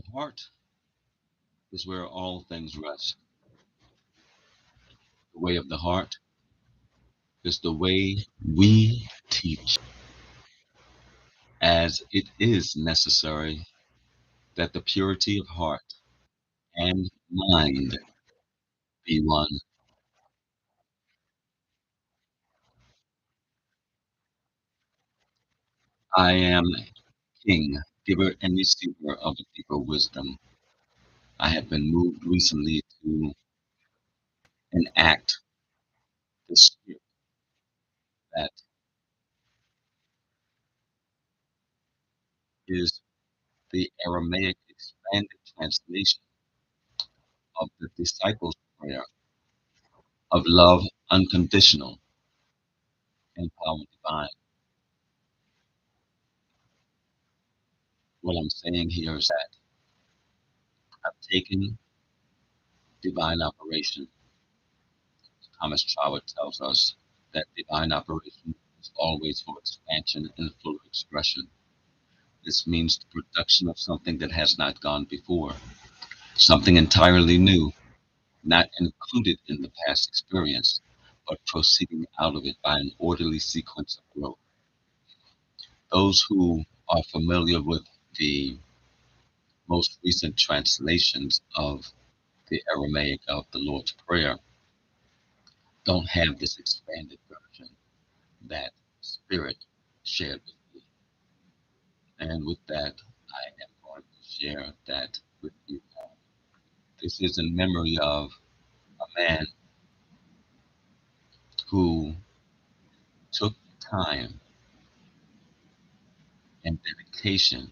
The heart is where all things rest. The way of the heart is the way we teach, as it is necessary that the purity of heart and mind be one. I am King, giver and receiver of the deeper wisdom. I have been moved recently to enact the spirit that is the Aramaic expanded translation of the disciples' prayer of love unconditional and power divine. What I'm saying here is that I've taken divine operation. Thomas Troward tells us that divine operation is always for expansion and full expression. This means the production of something that has not gone before, something entirely new, not included in the past experience, but proceeding out of it by an orderly sequence of growth. Those who are familiar with the most recent translations of the Aramaic of the Lord's Prayer don't have this expanded version that Spirit shared with me. And with that, I am going to share that with you. This is in memory of a man who took time and dedication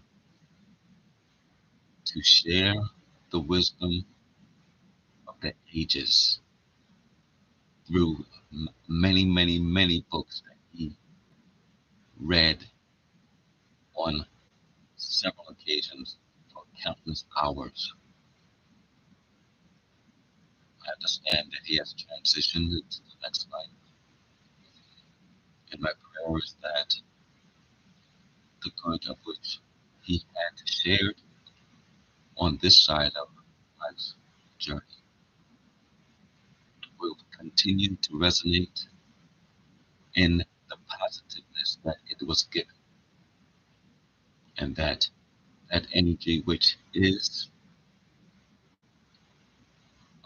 to share the wisdom of the ages through many, many, many books that he read on several occasions for countless hours. I understand that he has transitioned into the next life, and my prayer is that the good of which he had shared on this side of life's journey will continue to resonate in the positiveness that it was given, and that that energy which is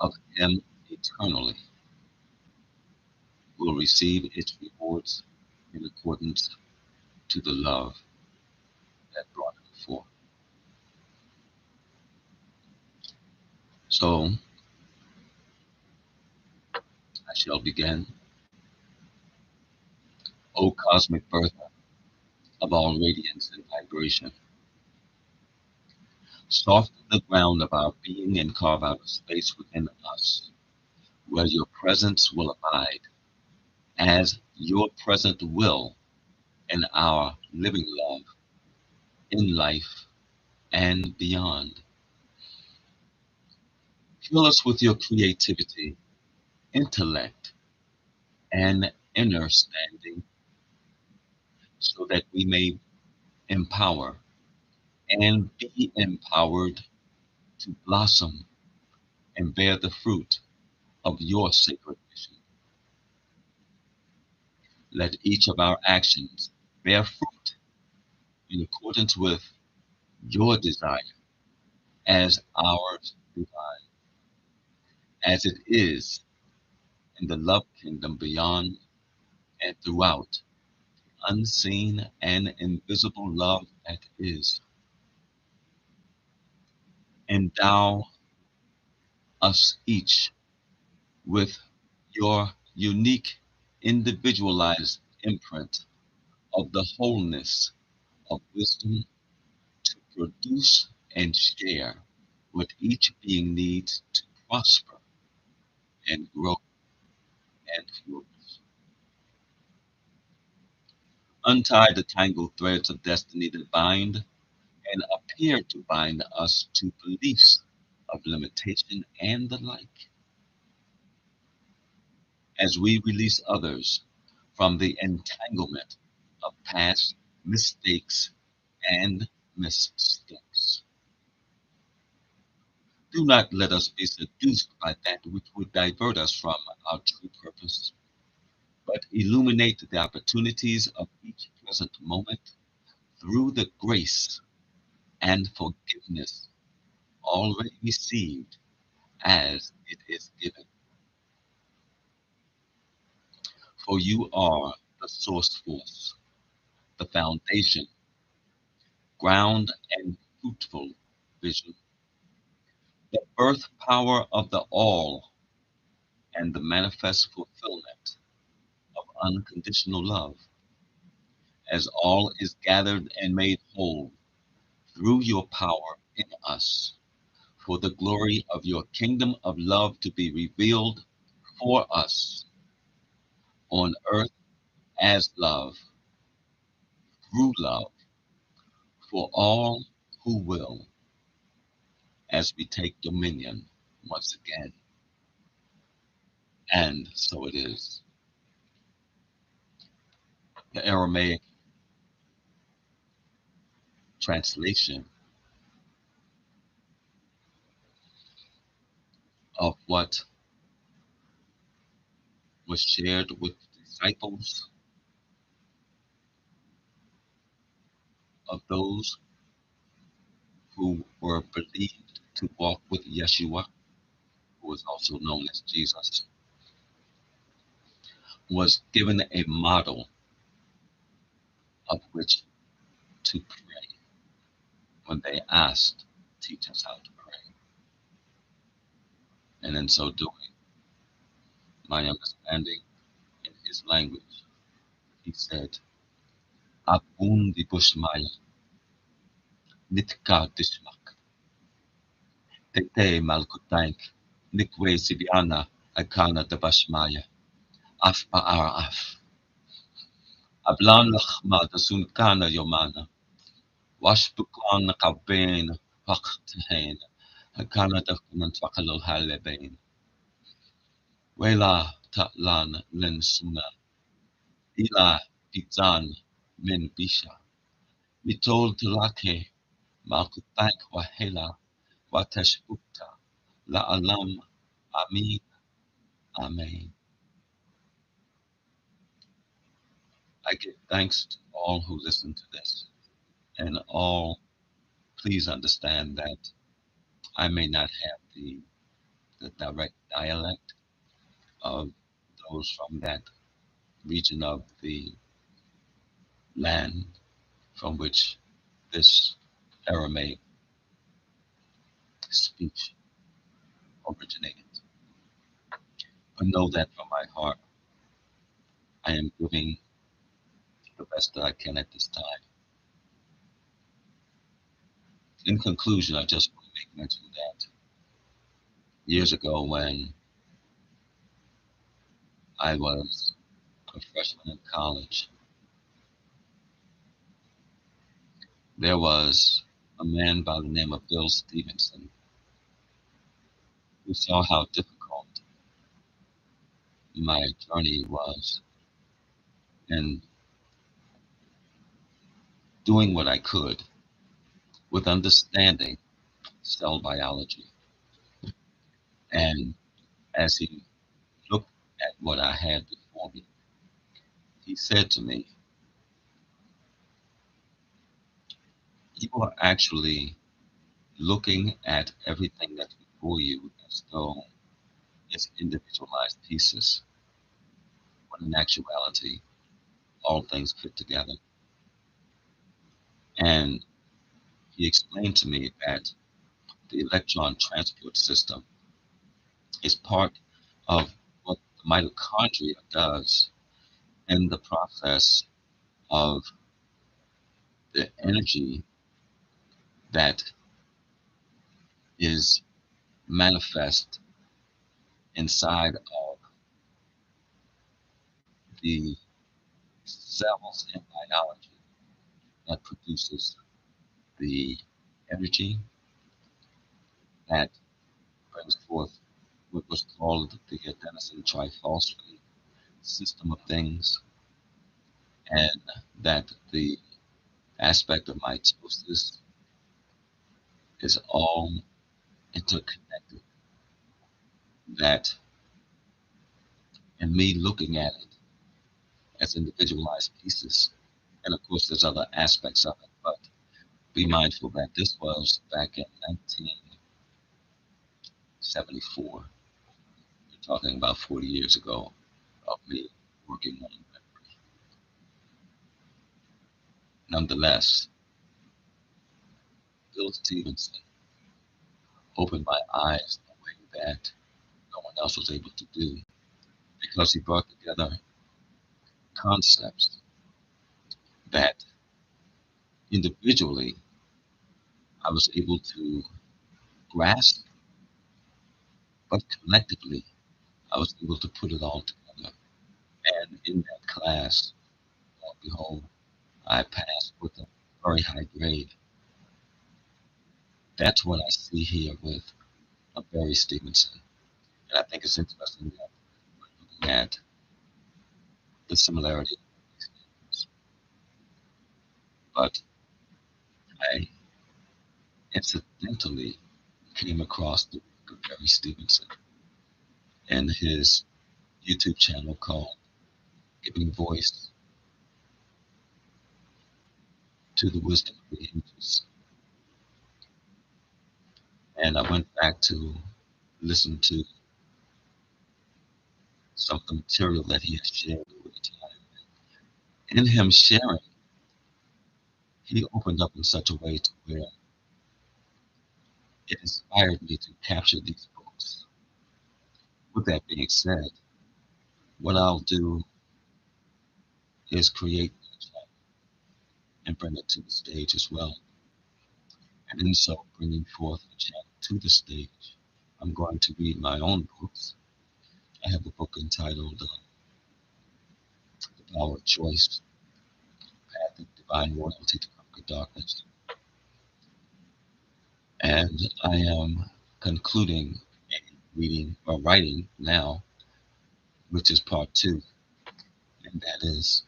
of him eternally will receive its rewards in accordance to the love that brought him forth. So I shall begin. O cosmic birth of all radiance and vibration, soften the ground of our being and carve out a space within us where your presence will abide as your present will in our living love in life and beyond. Fill us with your creativity, intellect, and inner standing so that we may empower and be empowered to blossom and bear the fruit of your sacred mission. Let each of our actions bear fruit in accordance with your desire as ours divine, as it is in the love kingdom beyond and throughout, unseen and invisible love that is. Endow us each with your unique, individualized imprint of the wholeness of wisdom to produce and share what each being needs to prosper and grow and flourish. Untie the tangled threads of destiny that bind and appear to bind us to beliefs of limitation and the like, as we release others from the entanglement of past mistakes and missteps. Do not let us be seduced by that which would divert us from our true purpose, but illuminate the opportunities of each present moment through the grace and forgiveness already received as it is given. For you are the source force, the foundation, ground, and fruitful vision, the birth power of the all, and the manifest fulfillment of unconditional love, as all is gathered and made whole through your power in us, for the glory of your kingdom of love to be revealed for us on earth as love, through love, for all who will, as we take dominion once again. And so it is. The Aramaic translation of what was shared with the disciples of those who were believed to walk with Yeshua, who was also known as Jesus, was given a model of which to pray when they asked, teach us how to pray. And in so doing, my understanding in his language, he said, Abun di Bushmaya, Nitka Dishmak, Tete Malkutank, Nikwe Sibiana, Akana de Bashmaya, Af Ba'ara Af, Ablan Lachma de Sunkana Yomana, Washbukan Kabain, Paktahain, Akana de Kumantakalul Halebain, Wela Tatlan Lensuna, Ila Pizan Min Bisha, Mitol Tulake, Malkutank Wahela, Watashbukta, La Alam, Amin, Amen. I give thanks to all who listen to this, and all please understand that I may not have the direct dialect of those from that region of the land from which this Aramaic speech originated. But know that from my heart, I am giving the best that I can at this time. In conclusion, I just want to make mention that years ago when I was a freshman in college, there was a man by the name of Bill Stevenson who saw how difficult my journey was and doing what I could with understanding cell biology. And as he looked at what I had before me, he said to me, you are actually looking at everything that's before you as though it's individualized pieces, when in actuality, all things fit together. And he explained to me that the electron transport system is part of what the mitochondria does in the process of the energy that is manifest inside of the cells in biology that produces the energy that brings forth what was called the adenosine triphosphate system of things, and that the aspect of mitosis is all interconnected that, and me looking at it as individualized pieces. And of course, there's other aspects of it, but be mindful that this was back in 1974. We're talking about 40 years ago of me working on memory. Nonetheless, Bill Stevenson opened my eyes in a way that no one else was able to do because he brought together concepts that individually I was able to grasp, but collectively I was able to put it all together. And in that class, lo and behold, I passed with a very high grade. That's what I see here with Barry Stevenson. And I think it's interesting that we're looking at the similarity of these names. But I incidentally came across the work of Barry Stevenson and his YouTube channel called Giving Voice to the Wisdom of the Ages. And I went back to listen to some of the material that he has shared over the time. In him sharing, he opened up in such a way to where it inspired me to capture these books. With that being said, what I'll do is create a channel and bring it to the stage as well. And in so bringing forth a channel to the stage, I'm going to read my own books. I have a book entitled The Power of Choice, Path of Divine Royalty to Conquer Darkness. And I am concluding a reading or writing now, which is part two, and that is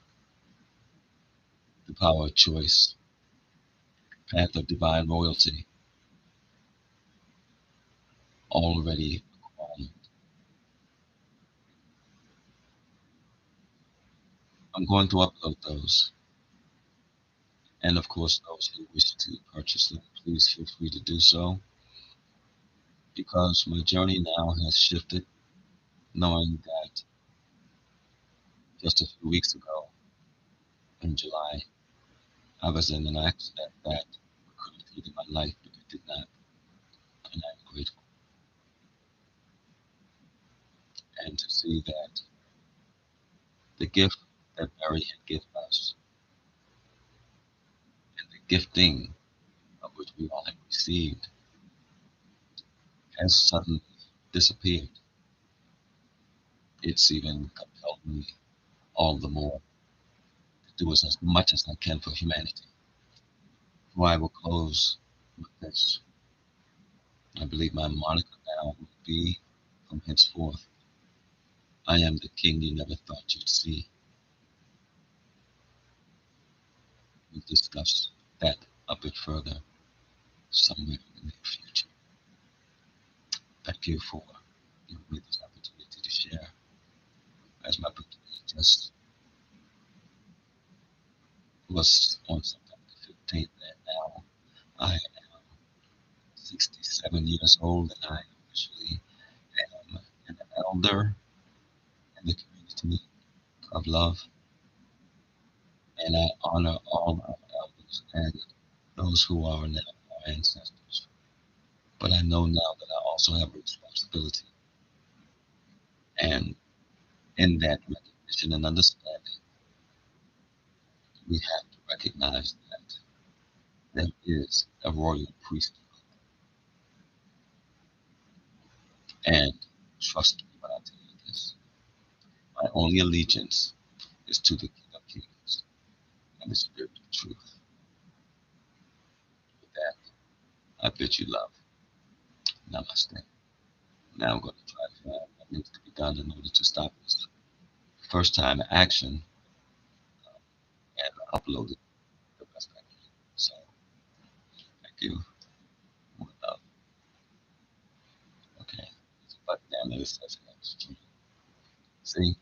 The Power of Choice, Path of Divine Royalty, already acquired. I'm going to upload those. And of course, those who wish to purchase them, please feel free to do so because my journey now has shifted, knowing that just a few weeks ago in July, I was in an accident that could have taken my life, but it did not. And I'm grateful. And to see that the gift that Barry had given us and the gifting of which we all have received has suddenly disappeared. It's even compelled me all the more to do as much as I can for humanity. For I will close with this. I believe my moniker now will be from henceforth, I am the king you never thought you'd see. We'll discuss that a bit further somewhere in the near future. Thank you for giving me this opportunity to share. As my birthday just was on September 15th, and now I am 67 years old, and I officially am an elder in the community of love, and I honor all our elders and those who are now our ancestors. But I know now that I also have a responsibility, and in that recognition and understanding, we have to recognize that there is a royal priesthood, and trust me when I tell you this, my only allegiance is to the King of Kings and the Spirit of Truth. With that, I bid you love. Namaste. Now I'm going to try to find what needs to be done in order to stop this first time action and upload it the best I can. So, thank you. One love. and it says extreme. See?